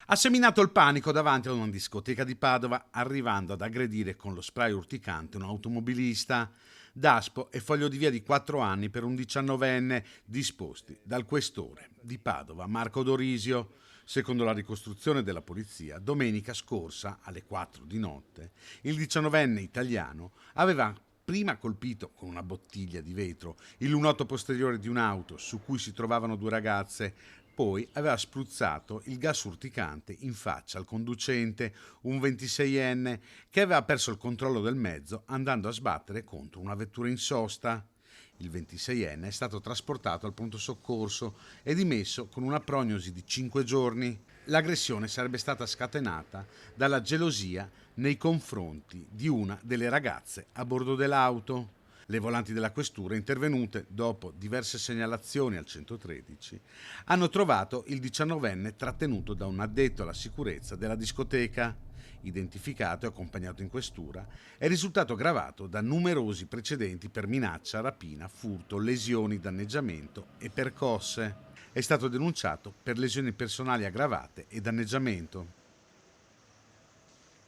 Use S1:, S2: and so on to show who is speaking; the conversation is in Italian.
S1: Ha seminato il panico davanti a una discoteca di Padova, arrivando ad aggredire con lo spray urticante un automobilista. Daspo e foglio di via di 4 anni per un 19enne disposti dal questore di Padova, Marco Dorisio. Secondo la ricostruzione della polizia, domenica scorsa, alle 4 di notte, il 19enne italiano aveva prima colpito con una bottiglia di vetro il lunotto posteriore di un'auto su cui si trovavano due ragazze, poi aveva spruzzato il gas urticante in faccia al conducente, un 26enne, che aveva perso il controllo del mezzo andando a sbattere contro una vettura in sosta. Il 26enne è stato trasportato al pronto soccorso e dimesso con una prognosi di 5 giorni. L'aggressione sarebbe stata scatenata dalla gelosia nei confronti di una delle ragazze a bordo dell'auto. Le volanti della questura, intervenute dopo diverse segnalazioni al 113, hanno trovato il 19enne trattenuto da un addetto alla sicurezza della discoteca. Identificato e accompagnato in questura, è risultato gravato da numerosi precedenti per minaccia, rapina, furto, lesioni, danneggiamento e percosse. È stato denunciato per lesioni personali aggravate e danneggiamento.